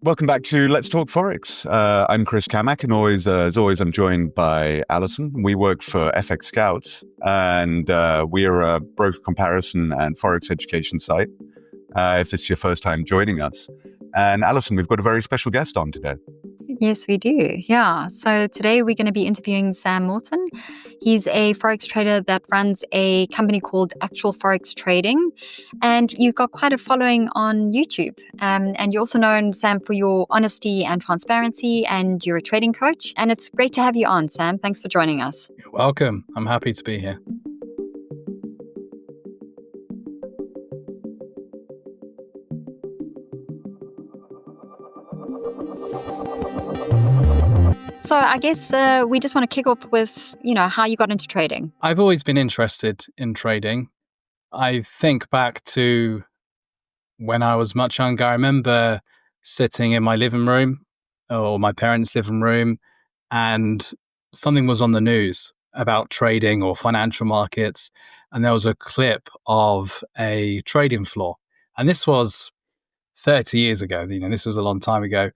Welcome back to Let's Talk Forex. I'm Chris Kamak, and as always, I'm joined by Alison. We work for FX Scouts, and we are a broker comparison and Forex education site. If this is your first time joining us. And Alison, we've got a very special guest on today. Yes, we do. Yeah. So today we're going to be interviewing Sam Morton. He's a Forex trader that runs a company called Actual Forex Trading. And you've got quite a following on YouTube. And you're also known, Sam, for your honesty and transparency, and you're a trading coach. And it's great to have you on, Sam. Thanks for joining us. You're welcome. I'm happy to be here. So I guess we just want to kick off with, how you got into trading. I've always been interested in trading. I think back to when I was much younger. I remember sitting in my living room or my parents' living room, and something was on the news about trading or financial markets. And there was a clip of a trading floor. And this was 30 years ago. This was a long time ago.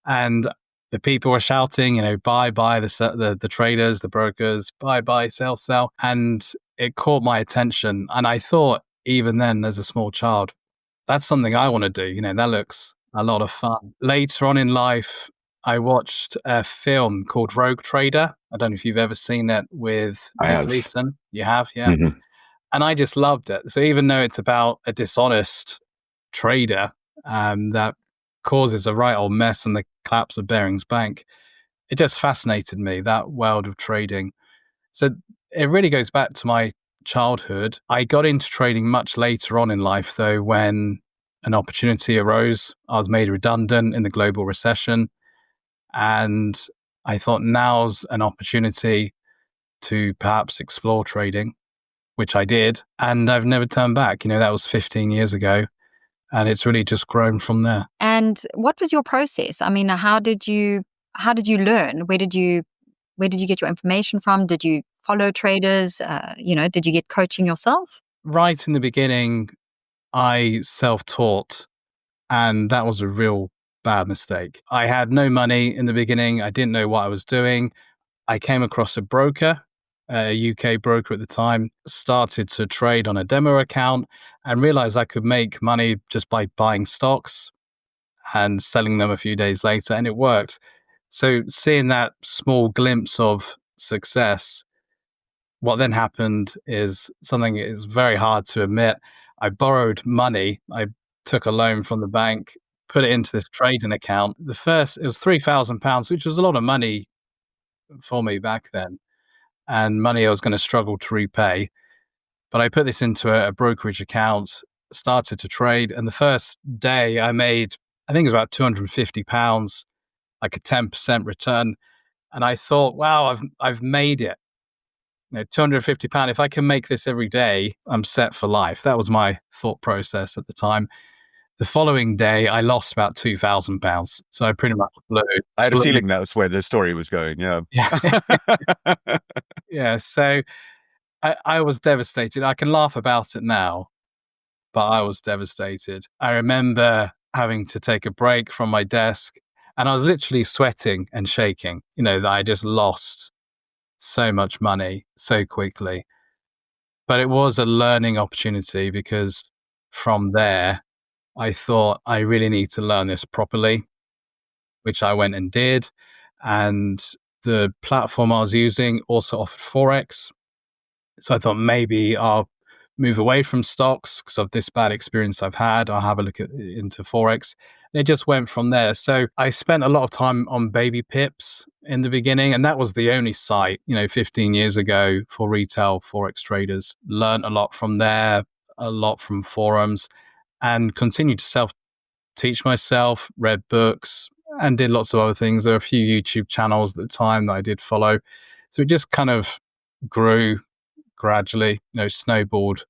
And the people were shouting, buy, the traders, the brokers, buy, sell. And it caught my attention. And I thought, even then, as a small child, that's something I want to do. That looks a lot of fun. Later on in life, I watched a film called Rogue Trader. I don't know if you've ever seen it with Nick Leeson. You have, yeah. Mm-hmm. And I just loved it. So even though it's about a dishonest trader that causes a right old mess and the collapse of Barings Bank, it just fascinated me, that world of trading. So it really goes back to my childhood. I got into trading much later on in life, though, when an opportunity arose. I was made redundant in the global recession, and I thought now's an opportunity to perhaps explore trading, which I did, and I've never turned back. That was 15 years ago. And it's really just grown from there. And what was your process? I mean, how did you learn? Where did you get your information from? Did you follow traders? Did you get coaching yourself? Right in the beginning, I self-taught, and that was a real bad mistake. I had no money in the beginning. I didn't know what I was doing. I came across a broker, a UK broker at the time, started to trade on a demo account and realized I could make money just by buying stocks and selling them a few days later, and it worked. So seeing that small glimpse of success, what then happened is something that is very hard to admit. I borrowed money. I took a loan from the bank, put it into this trading account. It was £3,000, which was a lot of money for me back then, and money I was going to struggle to repay. But I put this into a brokerage account, started to trade, and the first day I made, I think it was about £250, like a 10% return. And I thought, wow, I've made it. £250. If I can make this every day, I'm set for life. That was my thought process at the time. The following day, I lost about £2,000. So I pretty much blew. I had a feeling that was where the story was going. Yeah. Yeah. So I was devastated. I can laugh about it now, but I was devastated. I remember having to take a break from my desk, and I was literally sweating and shaking, that I just lost so much money so quickly. But it was a learning opportunity, because from there, I thought I really need to learn this properly, which I went and did. And the platform I was using also offered Forex. So I thought maybe I'll move away from stocks because of this bad experience I've had. I'll have a look into Forex. And it just went from there. So I spent a lot of time on Baby Pips in the beginning, and that was the only site, 15 years ago for retail Forex traders. Learned a lot from there, a lot from forums, and continued to self-teach myself, read books, and did lots of other things. There were a few YouTube channels at the time that I did follow. So it just kind of grew gradually, snowballed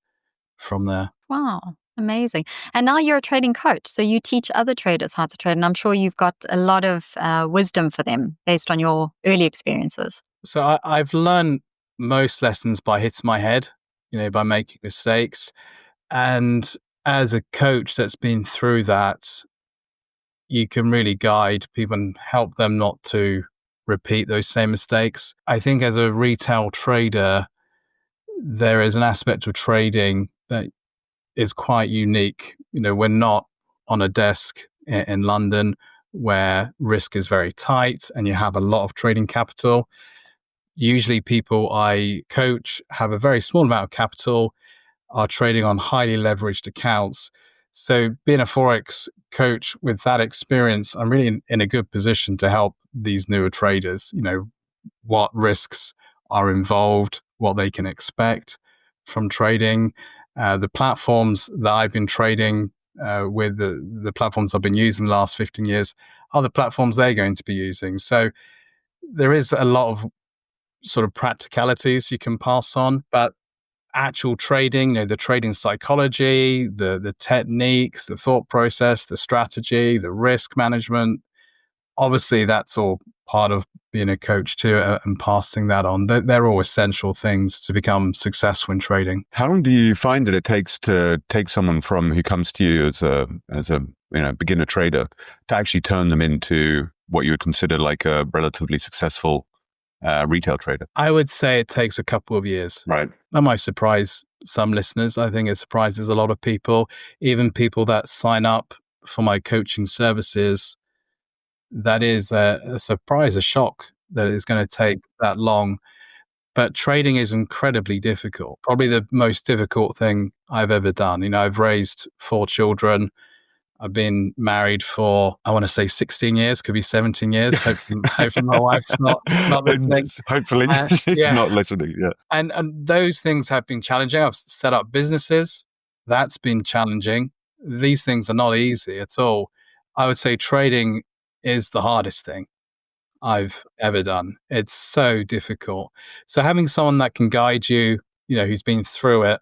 from there. Wow, amazing. And now you're a trading coach, so you teach other traders how to trade, and I'm sure you've got a lot of wisdom for them based on your early experiences. So I've learned most lessons by hitting my head, by making mistakes. And as a coach that's been through that, you can really guide people and help them not to repeat those same mistakes. I think as a retail trader, there is an aspect of trading that is quite unique. We're not on a desk in London where risk is very tight and you have a lot of trading capital. Usually people I coach have a very small amount of capital, are trading on highly leveraged accounts. So being a Forex coach with that experience, I'm really in a good position to help these newer traders, what risks are involved, what they can expect from trading. The platforms that I've been trading with, the platforms I've been using the last 15 years, are the platforms they're going to be using. So there is a lot of sort of practicalities you can pass on, but actual trading, the trading psychology, the techniques, the thought process, the strategy, the risk management, obviously that's all part of being a coach too, and passing that on. They're all essential things to become successful in trading. How long do you find that it takes to take someone from who comes to you as a beginner trader to actually turn them into what you would consider like a relatively successful retail trader? I would say it takes a couple of years. Right. That might surprise some listeners. I think it surprises a lot of people, even people that sign up for my coaching services. That is a surprise, a shock that it's going to take that long. But trading is incredibly difficult. Probably the most difficult thing I've ever done. I've raised 4 children. I've been married for, I want to say 16 years, could be 17 years. Hopefully my wife's not listening. Hopefully she's not listening, yeah. And those things have been challenging. I've set up businesses. That's been challenging. These things are not easy at all. I would say trading is the hardest thing I've ever done. It's so difficult. So having someone that can guide you, who's been through it,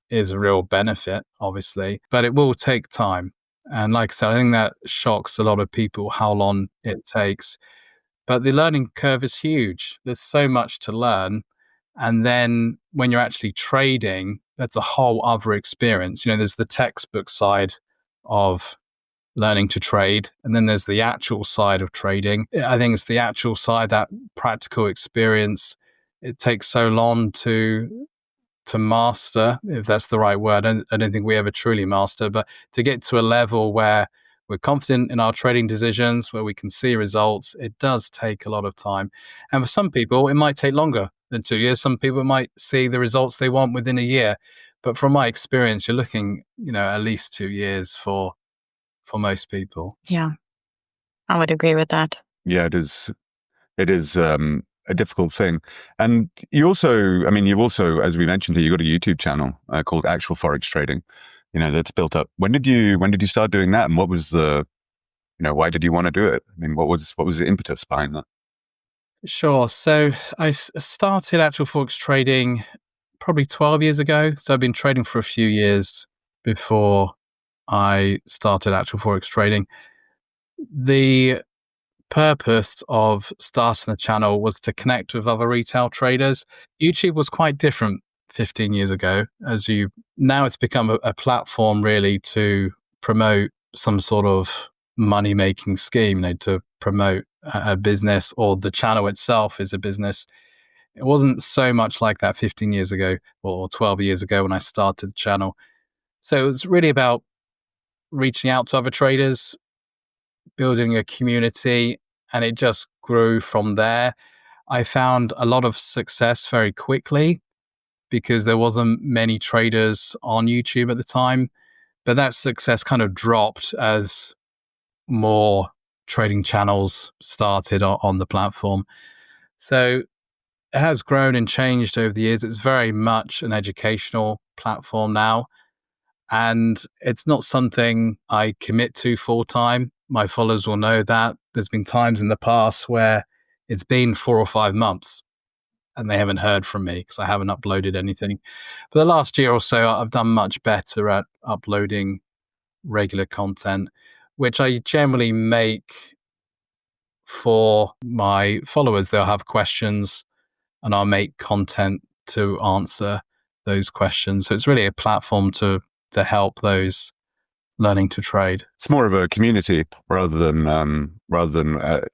is a real benefit, obviously. But it will take time. And like I said, I think that shocks a lot of people how long it takes. But the learning curve is huge. There's so much to learn. And then when you're actually trading, that's a whole other experience. There's the textbook side of learning to trade, and then there's the actual side of trading. I think it's the actual side, that practical experience. It takes so long to master, if that's the right word. I don't think we ever truly master, but to get to a level where we're confident in our trading decisions, where we can see results, it does take a lot of time. And for some people, it might take longer than 2 years. Some people might see the results they want within a year. But from my experience, you're looking, at least 2 years for most people. Yeah, I would agree with that. Yeah, it is a difficult thing. And you've also, as we mentioned here, you've got a YouTube channel called Actual Forex Trading, that's built up. When did you start doing that? And what was the, why did you want to do it? What was the impetus behind that? Sure. So I started Actual Forex Trading probably 12 years ago. So I've been trading for a few years before I started Actual Forex Trading. The purpose of starting the channel was to connect with other retail traders. YouTube was quite different 15 years ago. Now it's become a platform really to promote some sort of money-making scheme, to promote a business, or the channel itself is a business. It wasn't so much like that 15 years ago or 12 years ago when I started the channel. So it was really about reaching out to other traders, building a community, and it just grew from there. I found a lot of success very quickly because there wasn't many traders on YouTube at the time, but that success kind of dropped as more trading channels started on the platform. So it has grown and changed over the years. It's very much an educational platform now. And it's not something I commit to full time. My followers will know that. There's been times in the past where it's been 4 or 5 months and they haven't heard from me because I haven't uploaded anything. But the last year or so, I've done much better at uploading regular content, which I generally make for my followers. They'll have questions and I'll make content to answer those questions. So it's really a platform to help those learning to trade. It's more of a community rather than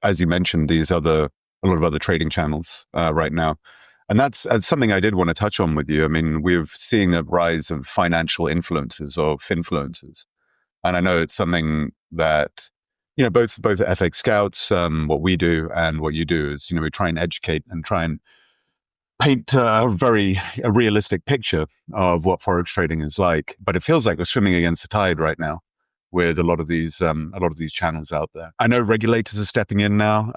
as you mentioned, a lot of other trading channels right now. And that's something I did want to touch on with you. I mean, we're seeing a rise of financial influencers or finfluencers. And I know it's something that, both FX Scouts, what we do and what you do is, we try and educate and try and paint a realistic picture of what Forex trading is like. But it feels like we're swimming against the tide right now with a lot of these channels out there. I know regulators are stepping in now,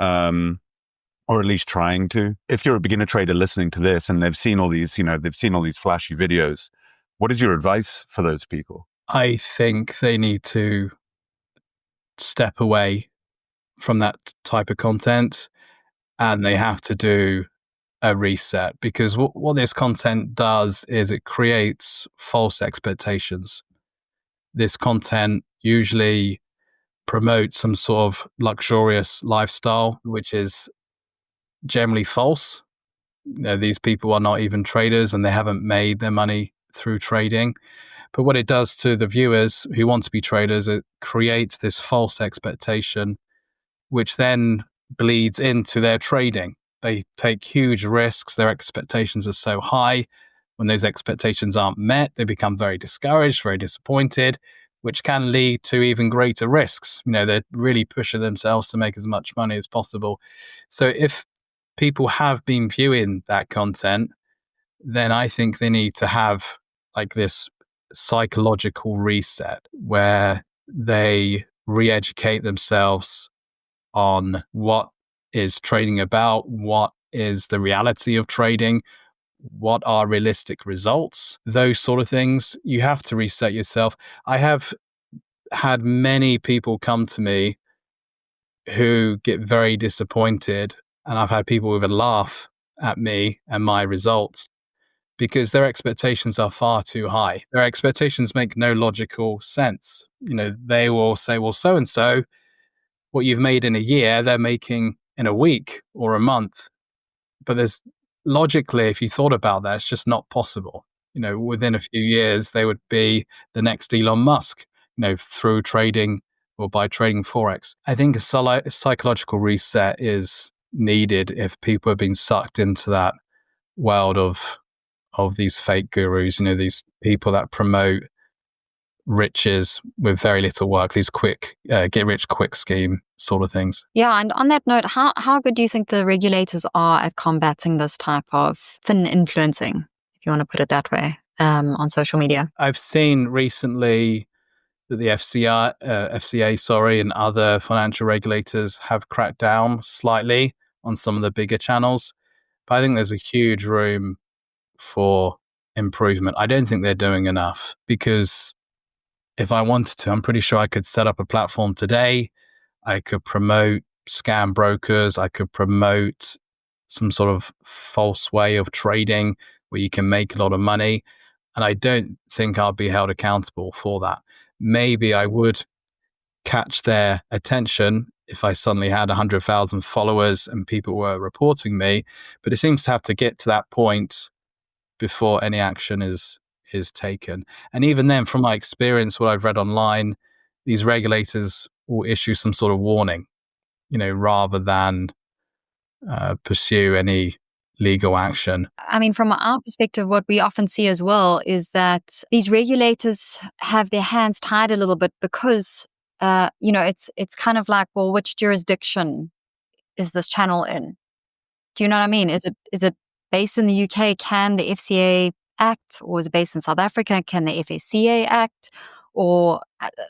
or at least trying to. If you're a beginner trader listening to this and they've seen all these flashy videos, what is your advice for those people? I think they need to step away from that type of content, and they have to do a reset, because what this content does is it creates false expectations. This content usually promotes some sort of luxurious lifestyle, which is generally false. These people are not even traders and they haven't made their money through trading. But what it does to the viewers who want to be traders, it creates this false expectation, which then bleeds into their trading. They take huge risks. Their expectations are so high. When those expectations aren't met, they become very discouraged, very disappointed, which can lead to even greater risks. They're really pushing themselves to make as much money as possible. So if people have been viewing that content, then I think they need to have like this psychological reset where they re-educate themselves on what is trading about, what is the reality of trading, what are realistic results, those sort of things. You have to reset yourself. I have had many people come to me who get very disappointed, and I've had people even laugh at me and my results because their expectations are far too high. Their expectations make no logical sense. They will say, well, so-and-so, what you've made in a year, they're making in a week or a month. But logically, if you thought about that, it's just not possible. Within a few years, they would be the next Elon Musk, through trading or by trading Forex. I think a psychological reset is needed if people have been sucked into that world of these fake gurus, these people that promote riches with very little work, these quick get rich quick scheme sort of things. Yeah, and on that note, how good do you think the regulators are at combating this type of thin influencing, if you want to put it that way, on social media? I've seen recently that the FCA, and other financial regulators have cracked down slightly on some of the bigger channels, but I think there's a huge room for improvement. I don't think they're doing enough, because if I wanted to, I'm pretty sure I could set up a platform today. I could promote scam brokers. I could promote some sort of false way of trading where you can make a lot of money. And I don't think I'll be held accountable for that. Maybe I would catch their attention if I suddenly had 100,000 followers and people were reporting me. But it seems to have to get to that point before any action is taken. And even then, from my experience, what I've read online, these regulators will issue some sort of warning, rather than pursue any legal action. I mean, from our perspective, what we often see as well is that these regulators have their hands tied a little bit because, it's kind of like, well, which jurisdiction is this channel in? Do you know what I mean? Is it based in the UK? Can the FCA act, or is it based in South Africa? Can the FSCA act? Or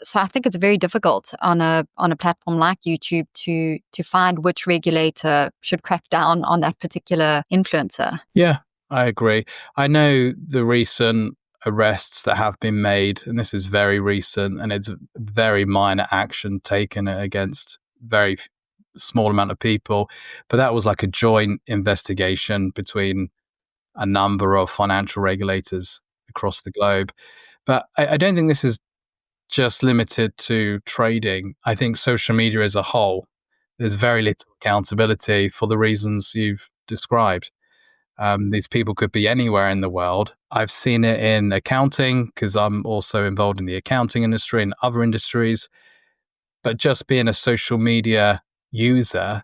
so I think it's very difficult on a platform like YouTube to find which regulator should crack down on that particular influencer. Yeah, I agree. I know the recent arrests that have been made, and this is very recent, and it's very minor action taken against very small amount of people, but that was like a joint investigation between a number of financial regulators across the globe. But I don't think this is just limited to trading. I think social media as a whole, there's very little accountability for the reasons you've described. These people could be anywhere in the world. I've seen it in accounting because I'm also involved in the accounting industry and other industries. But just being a social media user,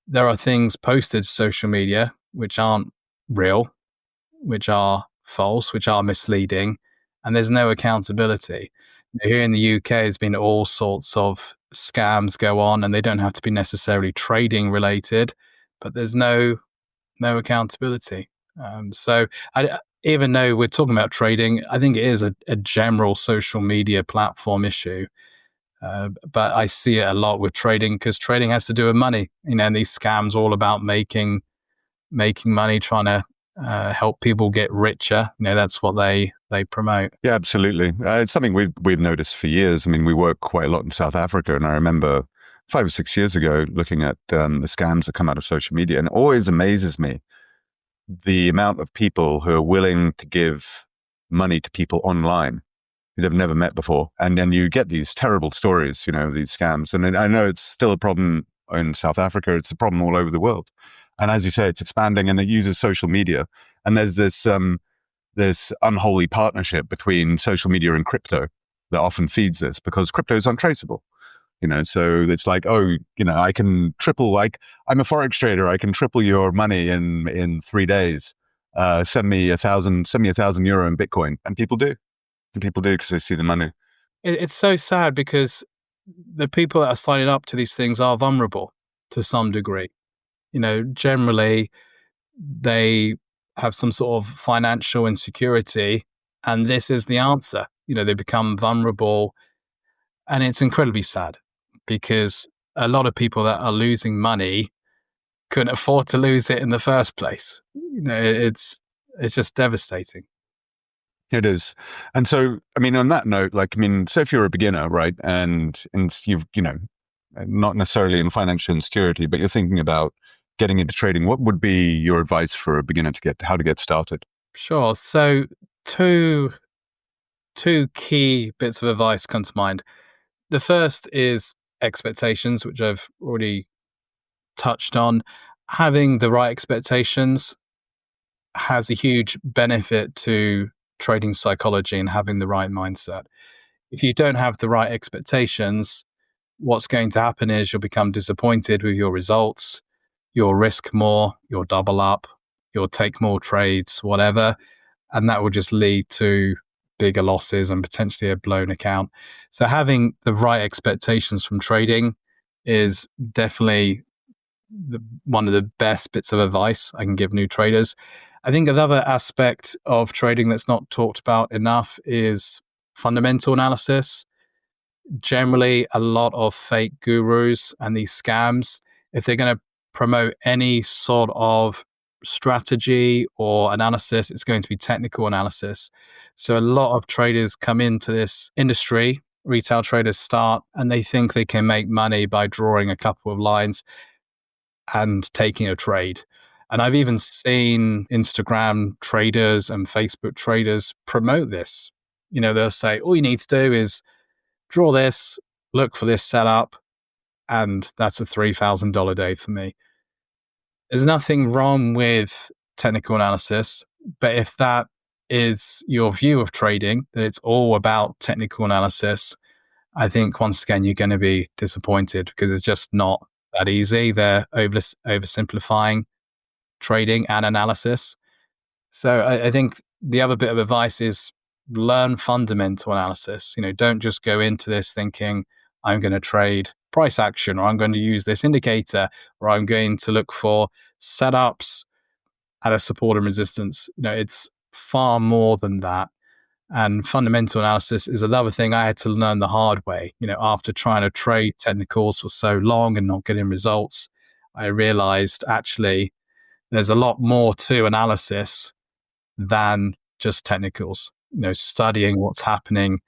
there are things posted to social media which aren't real, which are false, which are misleading, and there's no accountability. Here in the UK, there's been all sorts of scams go on, and they don't have to be necessarily trading related, but there's no accountability. So even though we're talking about trading, I think it is a general social media platform issue. But I see it a lot with trading because trading has to do with money. And these scams are all about making money, trying to help people get richer. That's what they promote. Yeah, absolutely. It's something we've noticed for years. I mean, we work quite a lot in South Africa, and I remember 5 or 6 years ago looking at the scams that come out of social media, and it always amazes me the amount of people who are willing to give money to people online who they've never met before. And then you get these terrible stories, these scams. And I know it's still a problem in South Africa. It's a problem all over the world. And as you say, it's expanding, and it uses social media. And there's this unholy partnership between social media and crypto that often feeds this, because crypto is untraceable. So it's like, I can triple, I'm a Forex trader. I can triple your money in 3 days. Send me 1,000 euro in Bitcoin. And people do. Because they see the money. It's so sad because the people that are signing up to these things are vulnerable to some degree. Generally they have some sort of financial insecurity, and this is the answer. They become vulnerable, and it's incredibly sad because a lot of people that are losing money couldn't afford to lose it in the first place. It's just devastating. It is. And so, I mean, on that note, so if you're a beginner, right, and you've, not necessarily in financial insecurity, but you're thinking about getting into trading, what would be your advice for a beginner how to get started? Sure. So two key bits of advice come to mind. The first is expectations, which I've already touched on. Having the right expectations has a huge benefit to trading psychology and having the right mindset. If you don't have the right expectations, what's going to happen is you'll become disappointed with your results. You'll risk more, you'll double up, you'll take more trades, whatever. And that will just lead to bigger losses and potentially a blown account. So having the right expectations from trading is definitely one of the best bits of advice I can give new traders. I think another aspect of trading that's not talked about enough is fundamental analysis. Generally, a lot of fake gurus and these scams, if they're going to promote any sort of strategy or analysis, it's going to be technical analysis. So a lot of traders come into this industry, retail traders start, and they think they can make money by drawing a couple of lines and taking a trade. And I've even seen Instagram traders and Facebook traders promote this. They'll say, all you need to do is draw this, look for this setup, and that's a $3,000 day for me. There's nothing wrong with technical analysis, but if that is your view of trading, that it's all about technical analysis, I think once again, you're going to be disappointed because it's just not that easy. They're oversimplifying trading and analysis. So I think the other bit of advice is learn fundamental analysis. Don't just go into this thinking I'm going to trade price action, or I'm going to use this indicator, or I'm going to look for setups at a support and resistance. It's far more than that. And fundamental analysis is another thing I had to learn the hard way. After trying to trade technicals for so long and not getting results, I realized actually there's a lot more to analysis than just technicals. Studying what's happening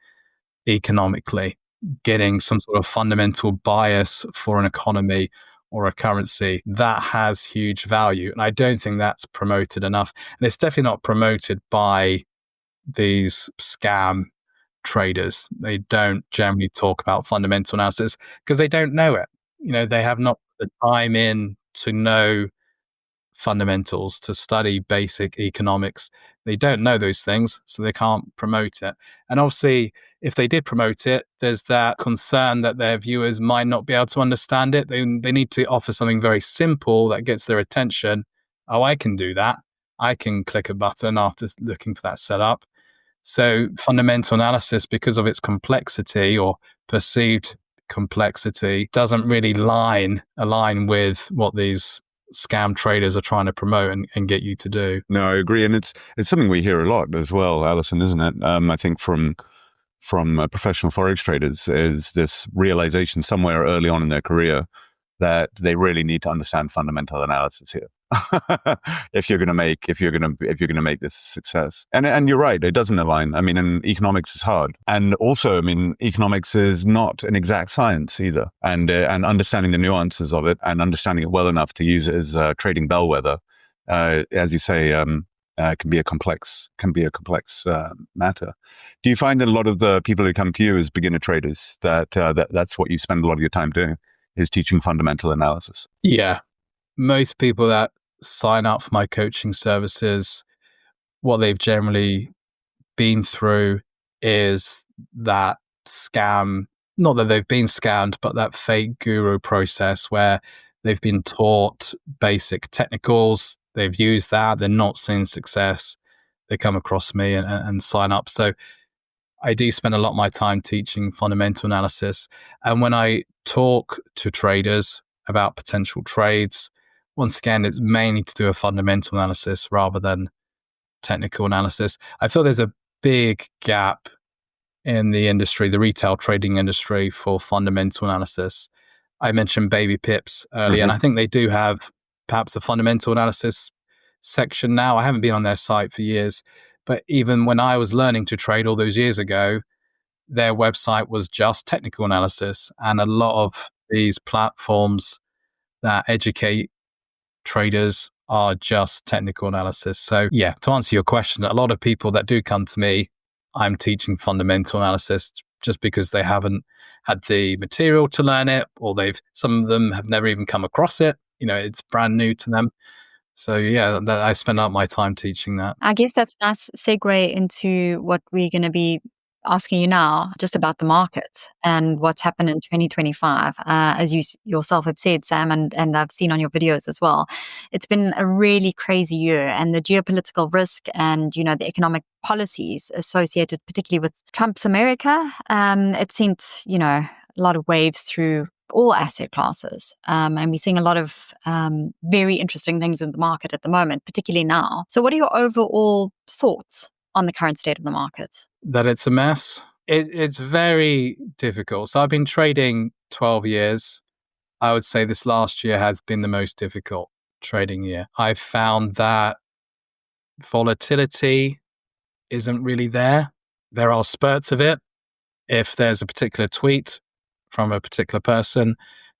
economically, getting some sort of fundamental bias for an economy or a currency, that has huge value. And I don't think that's promoted enough. And it's definitely not promoted by these scam traders. They don't generally talk about fundamental analysis because they don't know it. They have not put the time in to know fundamentals, to study basic economics. They don't know those things, so they can't promote it. And obviously, if they did promote it, there's that concern that their viewers might not be able to understand it. They need to offer something very simple that gets their attention. Oh, I can do that. I can click a button after looking for that setup. So fundamental analysis, because of its complexity or perceived complexity, doesn't really align with what these scam traders are trying to promote and get you to do. No, I agree. And it's something we hear a lot as well, Alison, isn't it? I think from professional Forex traders is this realization somewhere early on in their career that they really need to understand fundamental analysis here. if you're going to make this a success. And you're right, it doesn't align. I mean, and economics is hard. And also, I mean, economics is not an exact science either. And understanding the nuances of it and understanding it well enough to use it as a trading bellwether, as you say, can be a complex matter. Do you find that a lot of the people who come to you as beginner traders that's what you spend a lot of your time doing, is teaching fundamental analysis? Yeah. Most people that sign up for my coaching services, what they've generally been through is that scam, not that they've been scammed, but that fake guru process where they've been taught basic technicals, they've used that, they're not seeing success, they come across me and sign up. So I do spend a lot of my time teaching fundamental analysis. And when I talk to traders about potential trades, once again, it's mainly to do a fundamental analysis rather than technical analysis. I feel there's a big gap in the industry, the retail trading industry, for fundamental analysis. I mentioned Baby Pips earlier, and I think they do have perhaps a fundamental analysis section now. I haven't been on their site for years, but even when I was learning to trade all those years ago, their website was just technical analysis. And a lot of these platforms that educate traders are just technical analysis. So yeah, to answer your question, a lot of people that do come to me, I'm teaching fundamental analysis just because they haven't had the material to learn it, or some of them have never even come across it. It's brand new to them. So yeah, I spend out my time teaching that. I guess that's a nice segue into what we're going to be asking you now, just about the market and what's happened in 2025. As you yourself have said, Sam, and I've seen on your videos as well, it's been a really crazy year, and the geopolitical risk and, the economic policies associated particularly with Trump's America, it sent, a lot of waves through all asset classes. And we're seeing a lot of very interesting things in the market at the moment, particularly now. So what are your overall thoughts on the current state of the market? That it's a mess. It's very difficult. So I've been trading 12 years. I would say this last year has been the most difficult trading year. I've found that volatility isn't really there. There are spurts of it. If there's a particular tweet from a particular person,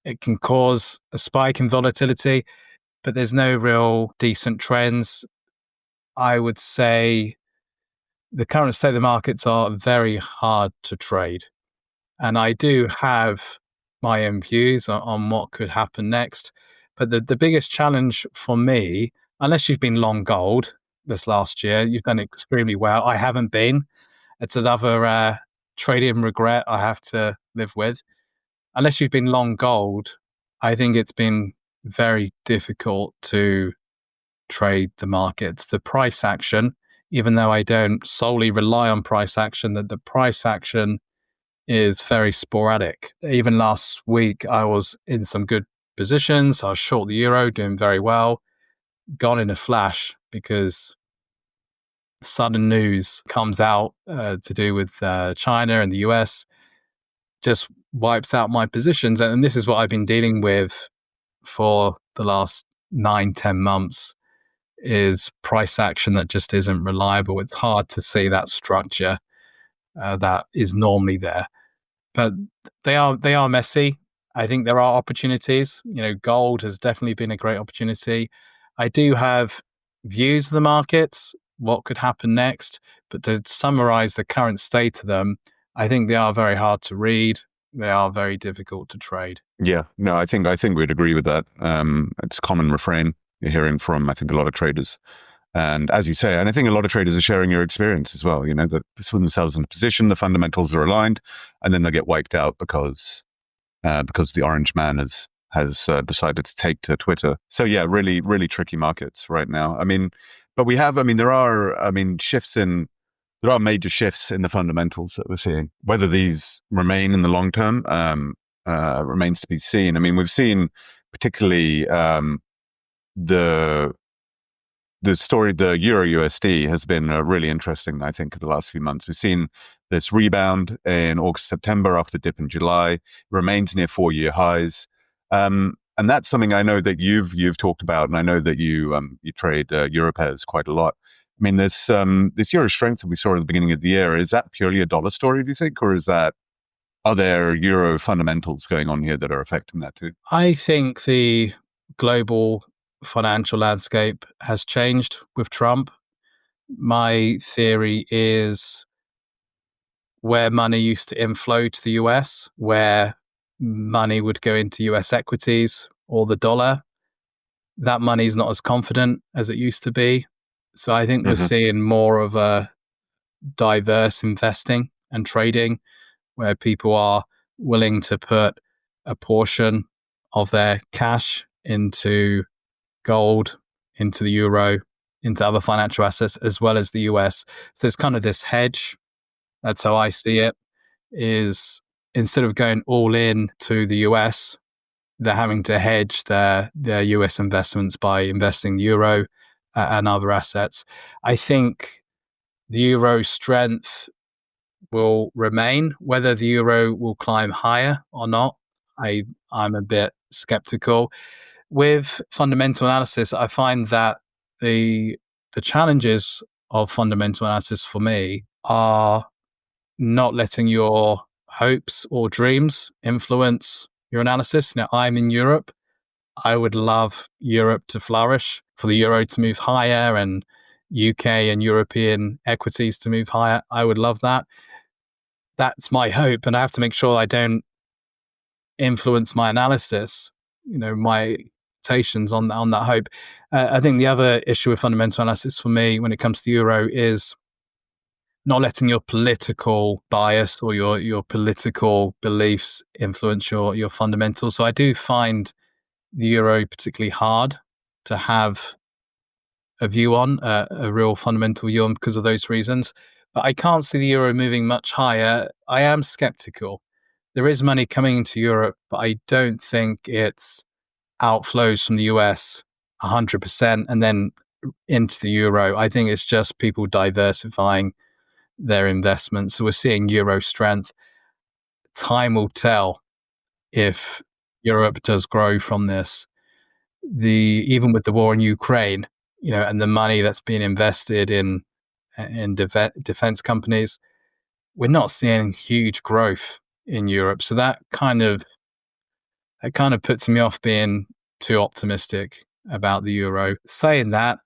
it can cause a spike in volatility, but there's no real decent trends. I would say the current state of the markets are very hard to trade. And I do have my own views on what could happen next. But the biggest challenge for me, unless you've been long gold this last year, you've done extremely well. I haven't been. It's another trading regret I have to live with. Unless you've been long gold, I think it's been very difficult to trade the markets. The price action, even though I don't solely rely on price action, that the price action is very sporadic. Even last week, I was in some good positions. I was short the euro, doing very well, gone in a flash because sudden news comes out to do with China and the US, just wipes out my positions. And this is what I've been dealing with for the last 9-10 months, is price action that just isn't reliable. It's hard to see that structure that is normally there. But they are messy. I think there are opportunities. Gold has definitely been a great opportunity. I do have views of the markets, what could happen next, but to summarize the current state of them, I think they are very hard to read. They are very difficult to trade. Yeah, no, I think we'd agree with that. It's a common refrain. You're hearing from, I think, a lot of traders. And as you say, and I think a lot of traders are sharing your experience as well, that they put themselves in a position, the fundamentals are aligned, and then they get wiped out because the orange man has decided to take to Twitter. So yeah, really, really tricky markets right now. But there are major shifts in the fundamentals that we're seeing. Whether these remain in the long term remains to be seen. We've seen particularly the story, the Euro USD has been really interesting, I think, in the last few months. We've seen this rebound in August, September after the dip in July, remains near 4-year highs. And that's something I know that you've talked about, and I know that you trade euro pairs quite a lot. This euro strength that we saw at the beginning of the year, is that purely a dollar story, do you think, or are there euro fundamentals going on here that are affecting that too? I think the global financial landscape has changed with Trump. My theory is where money used to inflow to the US, where money would go into US equities or the dollar, that money is not as confident as it used to be. So I think we're seeing more of a diverse investing and trading where people are willing to put a portion of their cash into gold, into the euro, into other financial assets, as well as the US. So there's kind of this hedge. That's how I see it, is instead of going all in to the US, they're having to hedge their US investments by investing the euro and other assets. I think the euro strength will remain. Whether the euro will climb higher or not, I'm a bit skeptical. With fundamental analysis, I find that the challenges of fundamental analysis for me are not letting your hopes or dreams influence your analysis. Now, I'm in Europe. I would love Europe to flourish, for the euro to move higher and UK and European equities to move higher. I would love that. That's my hope, and I have to make sure I don't influence my analysis, my expectations on that hope. I think the other issue with fundamental analysis for me when it comes to euro is not letting your political bias or your political beliefs influence your fundamentals. So I do find the euro particularly hard to have a view on, a real fundamental view on, because of those reasons. But I can't see the euro moving much higher. I am skeptical. There is money coming into Europe, but I don't think it's outflows from the US 100% and then into the euro. I think it's just people diversifying their investments. So we're seeing euro strength. Time will tell if Europe does grow from this. Even with the war in Ukraine, and the money that's being invested in defense companies, we're not seeing huge growth in Europe. So that kind of puts me off being too optimistic about the euro. Saying that,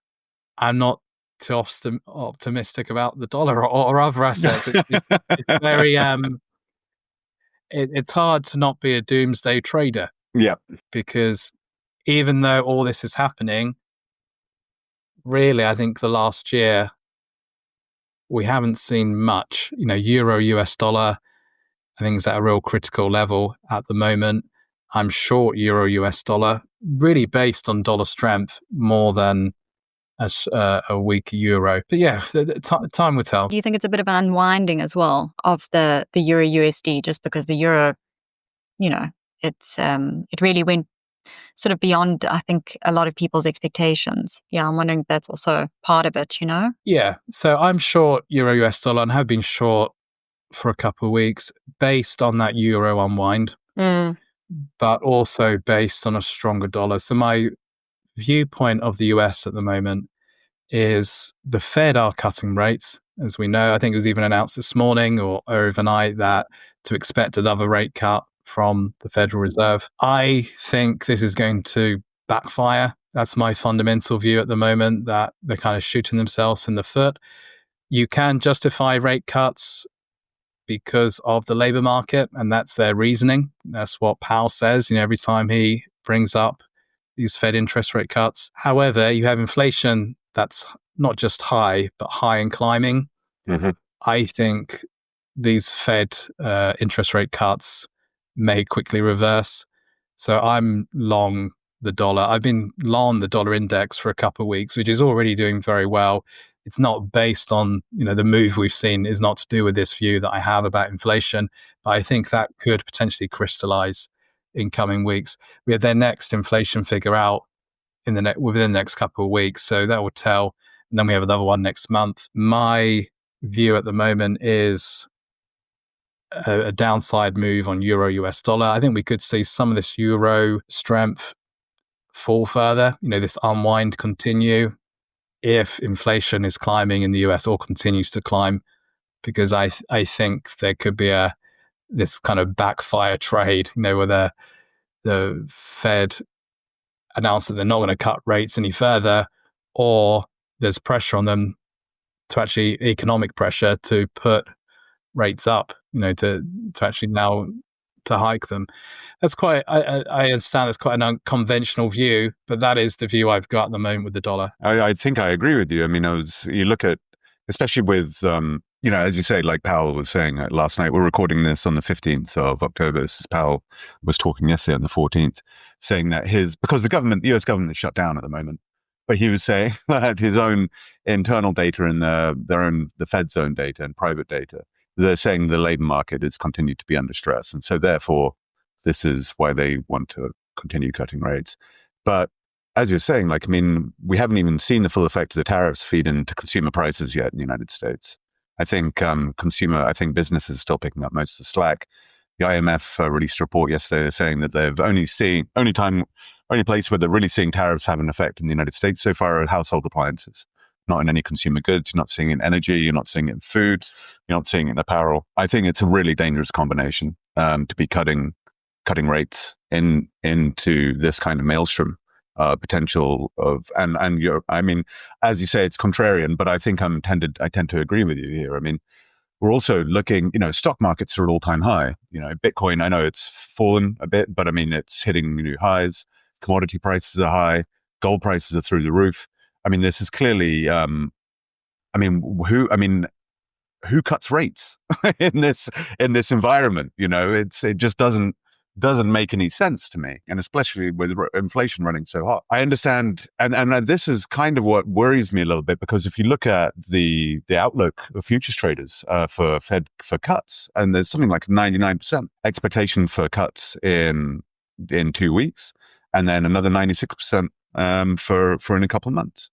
I'm not too optimistic about the dollar or other assets. It's very it's hard to not be a doomsday trader. Yeah, because even though all this is happening, really, I think the last year we haven't seen much. Euro US dollar, I think, is at a real critical level at the moment. I'm short euro US dollar, really based on dollar strength more than as a weak euro. But yeah, time will tell. Do you think it's a bit of an unwinding as well of the euro USD, just because the euro, it really went sort of beyond, I think, a lot of people's expectations. Yeah, I'm wondering if that's also part of it, Yeah, so I'm short euro US dollar and have been short for a couple of weeks based on that euro unwind, but also based on a stronger dollar. So my viewpoint of the US at the moment is the Fed are cutting rates, as we know. I think it was even announced this morning or overnight that to expect another rate cut from the Federal Reserve. I think this is going to backfire. That's my fundamental view at the moment, that they're kind of shooting themselves in the foot. You can justify rate cuts because of the labor market, and that's their reasoning. That's what Powell says, every time he brings up these Fed interest rate cuts. However, you have inflation that's not just high, but high and climbing. Mm-hmm. I think these Fed interest rate cuts may quickly reverse. So I'm long the dollar. I've been long the dollar index for a couple of weeks, which is already doing very well. It's not based on, the move we've seen is not to do with this view that I have about inflation, but I think that could potentially crystallize in coming weeks. We have their next inflation figure out within the next couple of weeks, so that will tell. And then we have another one next month. My view at the moment is a downside move on euro US dollar. I think we could see some of this euro strength fall further, this unwind continue if inflation is climbing in the US or continues to climb, because I think there could be this kind of backfire trade, where the Fed announced that they're not going to cut rates any further, or there's pressure on them to actually economic pressure to put rates up, to actually now to hike them. That's quite, I understand that's quite an unconventional view, but that is the view I've got at the moment with the dollar. I think I agree with you. I mean, you look at, especially with, as you say, like Powell was saying last night, we're recording this on the 15th of October. This is Powell was talking yesterday on the 14th, saying that because the US government is shut down at the moment, but he was saying that his own internal data and the Fed's own data and private data, they're saying the labor market has continued to be under stress. And so therefore, this is why they want to continue cutting rates. But as you're saying, we haven't even seen the full effect of the tariffs feed into consumer prices yet in the United States. I think business is still picking up most of the slack. The IMF released a report yesterday saying that they've only place where they're really seeing tariffs have an effect in the United States so far are household appliances, not in any consumer goods. You're not seeing it in energy. You're not seeing it in food. You're not seeing it in apparel. I think it's a really dangerous combination to be cutting rates into this kind of maelstrom potential of as you say, it's contrarian, but I think I tend to agree with you here. I mean, we're also looking, stock markets are at all-time high. Bitcoin, I know it's fallen a bit, but I mean, it's hitting new highs. Commodity prices are high. Gold prices are through the roof. I mean, this is clearly, who cuts rates in this environment? It just doesn't make any sense to me, and especially with inflation running so hot. I understand, and this is kind of what worries me a little bit, because if you look at the outlook of futures traders for cuts, and there's something like 99% expectation for cuts in 2 weeks, and then another 96% for in a couple of months.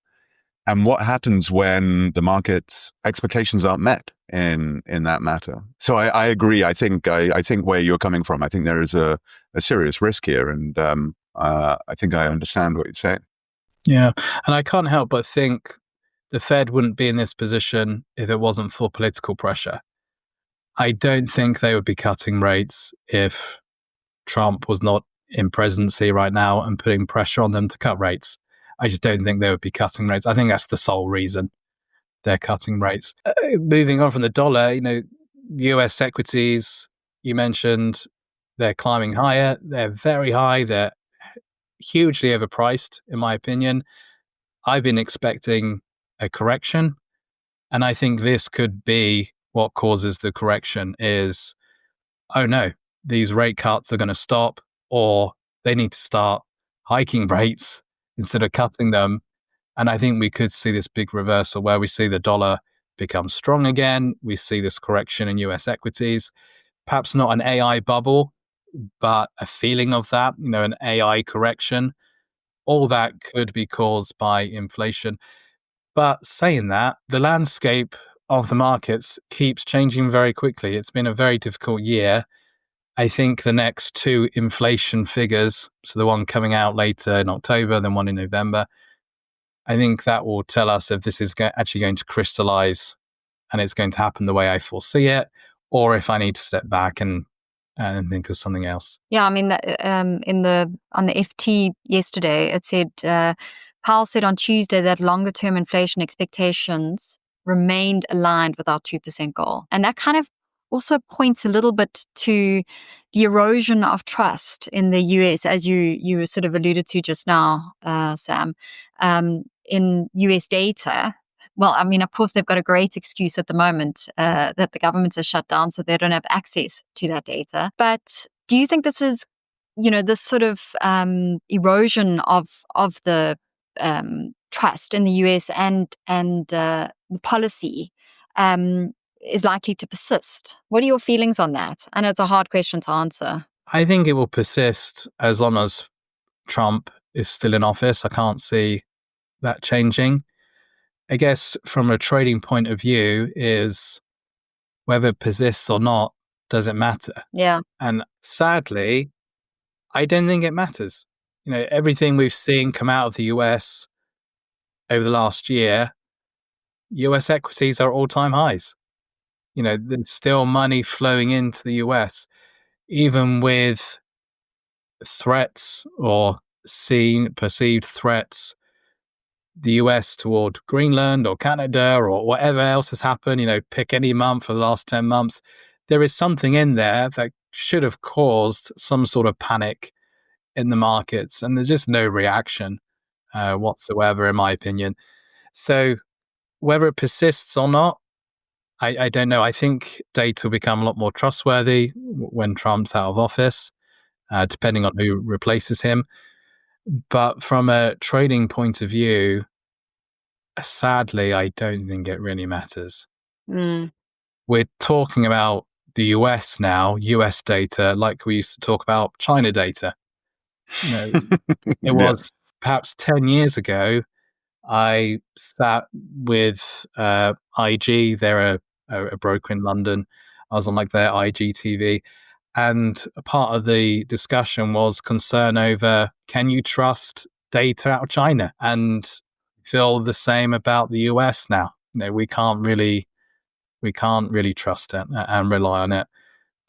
And what happens when the market's expectations aren't met in that matter? So I agree. I think where you're coming from, I think there is a serious risk here, and I think I understand what you're saying. Yeah, and I can't help but think the Fed wouldn't be in this position if it wasn't for political pressure. I don't think they would be cutting rates if Trump was not in presidency right now and putting pressure on them to cut rates. I just don't think they would be cutting rates. I think that's the sole reason they're cutting rates. Moving on from the dollar, US equities, you mentioned, they're climbing higher. They're very high. They're hugely overpriced, in my opinion. I've been expecting a correction, and I think this could be what causes the correction is, oh no, these rate cuts are going to stop, or they need to start hiking rates instead of cutting them. And I think we could see this big reversal where we see the dollar become strong again. We see this correction in US equities, perhaps not an AI bubble, but a feeling of that, an AI correction. All that could be caused by inflation. But saying that, the landscape of the markets keeps changing very quickly. It's been a very difficult year. I think the next two inflation figures, so the one coming out later in October, then one in November, I think that will tell us if this is actually going to crystallize and it's going to happen the way I foresee it, or if I need to step back and think of something else. Yeah, I mean, on the FT yesterday, it said Powell said on Tuesday that longer-term inflation expectations remained aligned with our 2% goal, and that kind of also points a little bit to the erosion of trust in the US, as you sort of alluded to just now, Sam, in US data. Well, I mean, of course, they've got a great excuse at the moment that the government is shut down, so they don't have access to that data. But do you think this is, this sort of erosion of the trust in the US and the policy is likely to persist? What are your feelings on that? I know it's a hard question to answer. I think it will persist as long as Trump is still in office. I can't see that changing. I guess from a trading point of view is whether it persists or not doesn't matter. Yeah. And sadly, I don't think it matters. Everything we've seen come out of the US over the last year, US equities are all-time highs. There's still money flowing into the US, even with threats or perceived threats, the US toward Greenland or Canada or whatever else has happened, pick any month for the last 10 months. There is something in there that should have caused some sort of panic in the markets, and there's just no reaction whatsoever, in my opinion. So whether it persists or not, I don't know. I think data will become a lot more trustworthy when Trump's out of office, depending on who replaces him. But from a trading point of view, sadly, I don't think it really matters. We're talking about the US now, US data, like we used to talk about China data. It was perhaps 10 years ago, I sat with IG, they're a broker in London. I was on their IG TV. And a part of the discussion was concern over, can you trust data out of China? And feel the same about the US now. We can't really trust it and rely on it.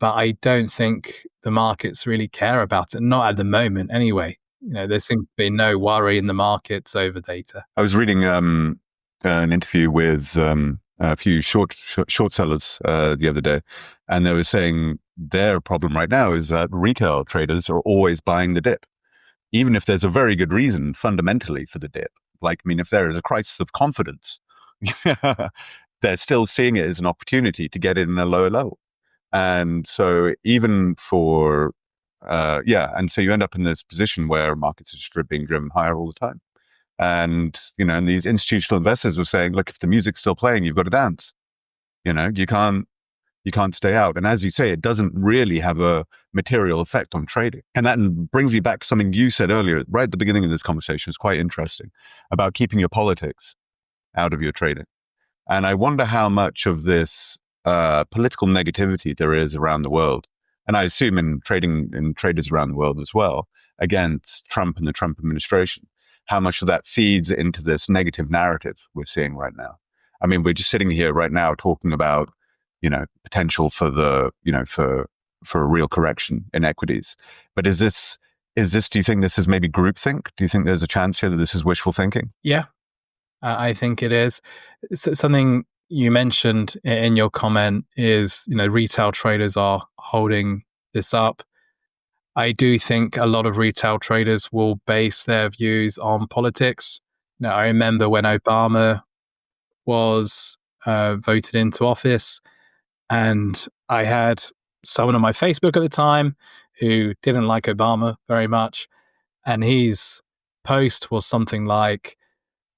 But I don't think the markets really care about it, not at the moment anyway. There seems to be no worry in the markets over data. I was reading an interview with a few short sellers the other day, and they were saying their problem right now is that retail traders are always buying the dip, even if there's a very good reason fundamentally for the dip. If there is a crisis of confidence, they're still seeing it as an opportunity to get in a lower level. And so even for, and so you end up in this position where markets are just being driven higher all the time. And, and these institutional investors were saying, look, if the music's still playing, you've got to dance. You can't stay out. And as you say, it doesn't really have a material effect on trading. And that brings me back to something you said earlier, right at the beginning of this conversation. It's quite interesting about keeping your politics out of your trading. And I wonder how much of this political negativity there is around the world, and I assume in traders around the world as well, against Trump and the Trump administration, how much of that feeds into this negative narrative we're seeing right now. I mean, we're just sitting here right now talking about, potential for for a real correction in equities. But do you think this is maybe groupthink? Do you think there's a chance here that this is wishful thinking? Yeah, I think it is. Something you mentioned in your comment is, retail traders are holding this up. I do think a lot of retail traders will base their views on politics. I remember when Obama was voted into office, and I had someone on my Facebook at the time who didn't like Obama very much, and his post was something like,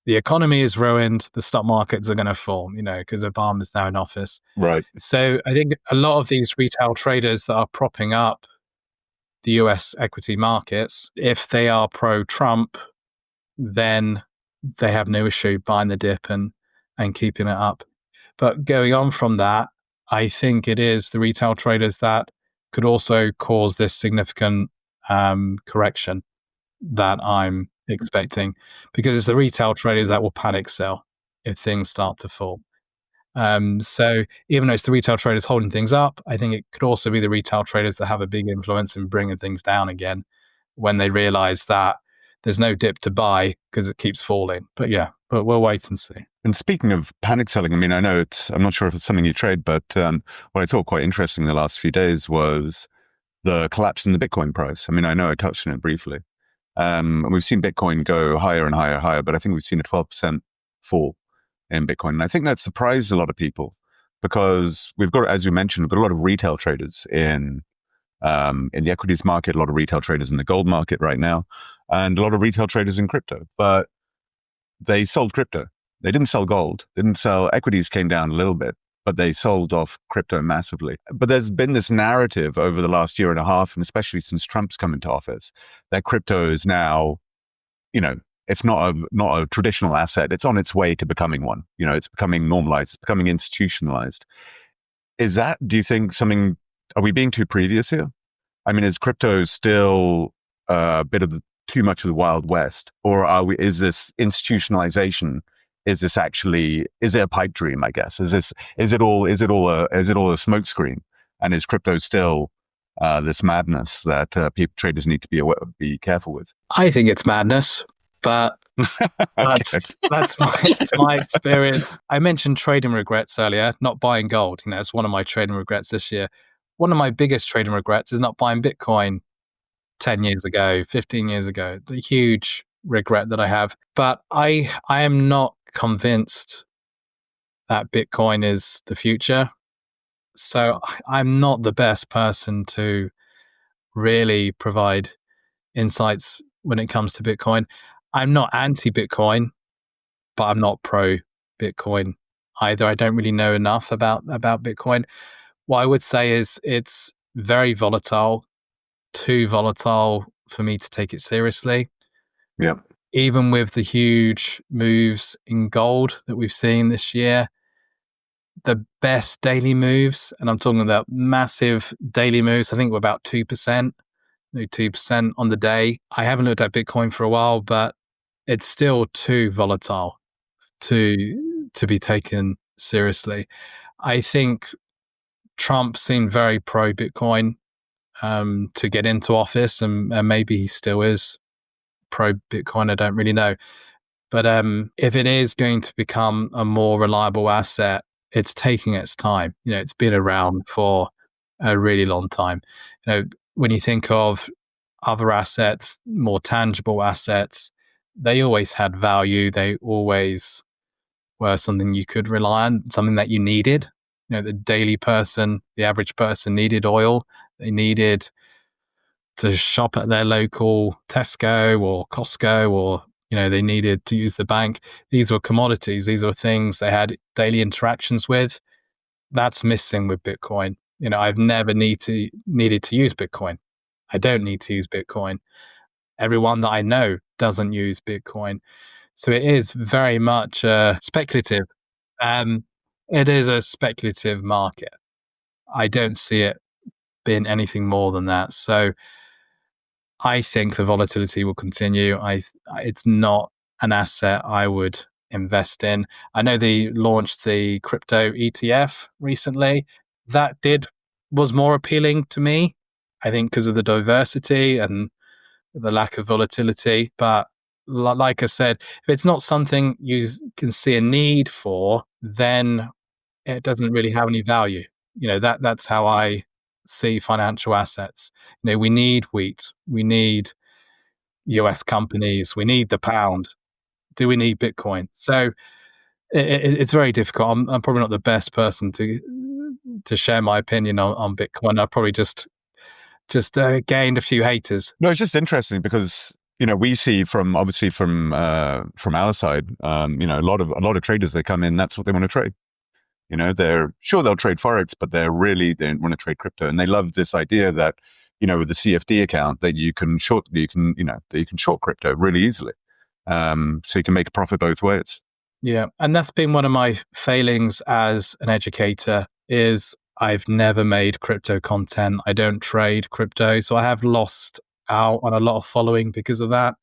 the economy is ruined, the stock markets are going to fall, because Obama's now in office. Right. So I think a lot of these retail traders that are propping up the US equity markets, if they are pro-Trump, then they have no issue buying the dip and keeping it up. But going on from that, I think it is the retail traders that could also cause this significant correction that I'm expecting, because it's the retail traders that will panic sell if things start to fall. So even though it's the retail traders holding things up, I think it could also be the retail traders that have a big influence in bringing things down again when they realize that there's no dip to buy because it keeps falling. But we'll wait and see. And speaking of panic selling, I mean, I'm not sure if it's something you trade, but what I thought quite interesting in the last few days was the collapse in the Bitcoin price. I mean, I know I touched on it briefly. And we've seen Bitcoin go higher and higher and higher, but I think we've seen a 12% fall in Bitcoin. And I think that surprised a lot of people because we've got, as we mentioned, we've got a lot of retail traders in the equities market, a lot of retail traders in the gold market right now, and a lot of retail traders in crypto. But they sold crypto. They didn't sell gold. They didn't sell equities, came down a little bit, but they sold off crypto massively. But there's been this narrative over the last year and a half, and especially since Trump's come into office, that crypto is now, if not a traditional asset, it's on its way to becoming one. It's becoming normalized, it's becoming institutionalized. Do you think are we being too previous here? I mean, is crypto still a bit of too much of the Wild West, or is this institutionalization? Is it a pipe dream? I guess is it all a smokescreen? And is crypto still this madness that traders need to be careful with? I think it's madness, but that's my experience. I mentioned trading regrets earlier, not buying gold. It's one of my trading regrets this year. One of my biggest trading regrets is not buying Bitcoin 10 years ago, 15 years ago. The huge regret that I have. But I am not convinced that Bitcoin is the future. So I'm not the best person to really provide insights when it comes to Bitcoin. I'm not anti-Bitcoin, but I'm not pro-Bitcoin either. I don't really know enough about Bitcoin. What I would say is it's very volatile, too volatile for me to take it seriously. Yeah. Even with the huge moves in gold that we've seen this year, the best daily moves, and I'm talking about massive daily moves, I think we're about 2%, 2% on the day. I haven't looked at Bitcoin for a while, but it's still too volatile to be taken seriously. I think Trump seemed very pro-Bitcoin to get into office, and maybe he still is pro-Bitcoin. I don't really know. But if it is going to become a more reliable asset, it's taking its time. It's been around for a really long time. When you think of other assets, more tangible assets, they always had value. They always were something you could rely on, something that you needed. The daily person, the average person needed oil. They needed to shop at their local Tesco or Costco, or they needed to use the bank. These were commodities. These were things they had daily interactions with. That's missing with Bitcoin. I've never needed to use Bitcoin. I don't need to use Bitcoin. Everyone that I know doesn't use Bitcoin. So it is very much speculative. It is a speculative market. I don't see it being anything more than that. So I think the volatility will continue. It's not an asset I would invest in. I know they launched the crypto ETF recently. That was more appealing to me, I think, because of the diversity and the lack of volatility. But like I said, if it's not something you can see a need for, then it doesn't really have any value. That's how I see financial assets. We need wheat, we need US companies, we need the pound. Do we need Bitcoin? So it's very difficult. I'm probably not the best person to share my opinion on Bitcoin. I probably just gained a few haters. No, it's just interesting because we see from our side, a lot of traders, they come in, that's what they want to trade. They're sure they'll trade Forex, but they don't want to trade crypto. And they love this idea that, with the CFD account that you can short crypto really easily. So you can make a profit both ways. Yeah. And that's been one of my failings as an educator is I've never made crypto content. I don't trade crypto. So I have lost out on a lot of following because of that.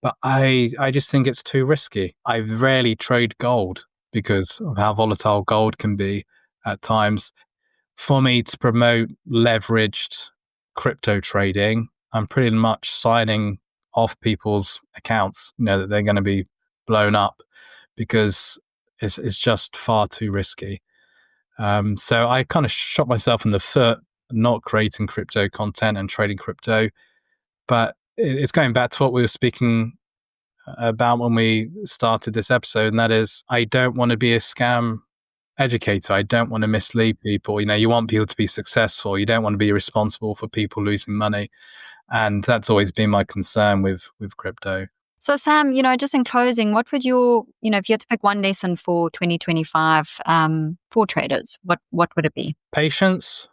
But I just think it's too risky. I rarely trade gold because of how volatile gold can be at times. For me to promote leveraged crypto trading, I'm pretty much signing off people's accounts, that they're going to be blown up because It's just far too risky. So I kind of shot myself in the foot not creating crypto content and trading crypto. But it's going back to what we were speaking about when we started this episode, and that is, I don't want to be a scam educator. I don't want to mislead people. You want people to be successful. You don't want to be responsible for people losing money. And that's always been my concern with crypto. So Sam, just in closing, what would your, if you had to pick one lesson for 2025 for traders, what would it be? Patience.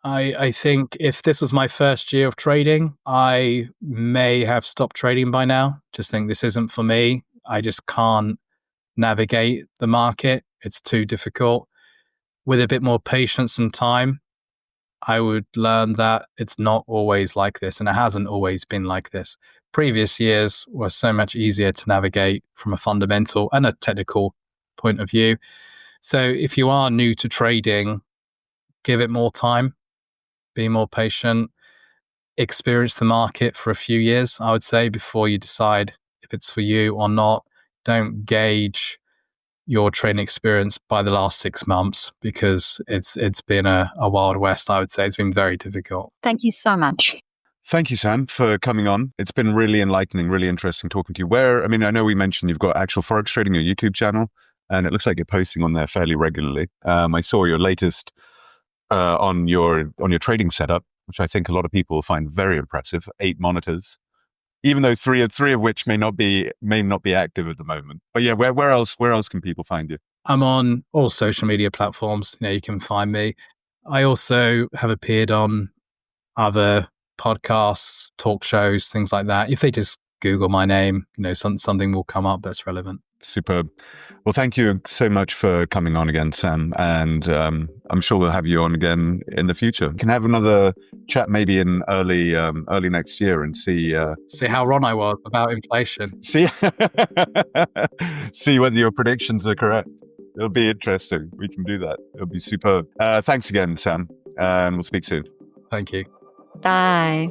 I think if this was my first year of trading, I may have stopped trading by now. Just think this isn't for me. I just can't navigate the market. It's too difficult. With a bit more patience and time, I would learn that it's not always like this, and it hasn't always been like this. Previous years were so much easier to navigate from a fundamental and a technical point of view. So if you are new to trading, give it more time. Be more patient, experience the market for a few years, I would say, before you decide if it's for you or not. Don't gauge your trading experience by the last 6 months, because it's been a wild west, I would say. It's been very difficult. Thank you so much. Thank you, Sam, for coming on. It's been really enlightening, really interesting talking to you. I know we mentioned you've got Actual Forex Trading, your YouTube channel, and it looks like you're posting on there fairly regularly. I saw your latest on your trading setup, which I think a lot of people find very impressive. 8 monitors, even though three of which may not be active at the moment. But yeah, where else can people find you? I'm on all social media platforms. You can find me. I also have appeared on other podcasts, talk shows, things like that. If they just Google my name, something will come up that's relevant. Superb. Well, thank you so much for coming on again, Sam. And I'm sure we'll have you on again in the future. We can have another chat maybe in early next year and see how wrong I was about inflation. See whether your predictions are correct. It'll be interesting. We can do that. It'll be superb. Thanks again, Sam. And we'll speak soon. Thank you. Bye.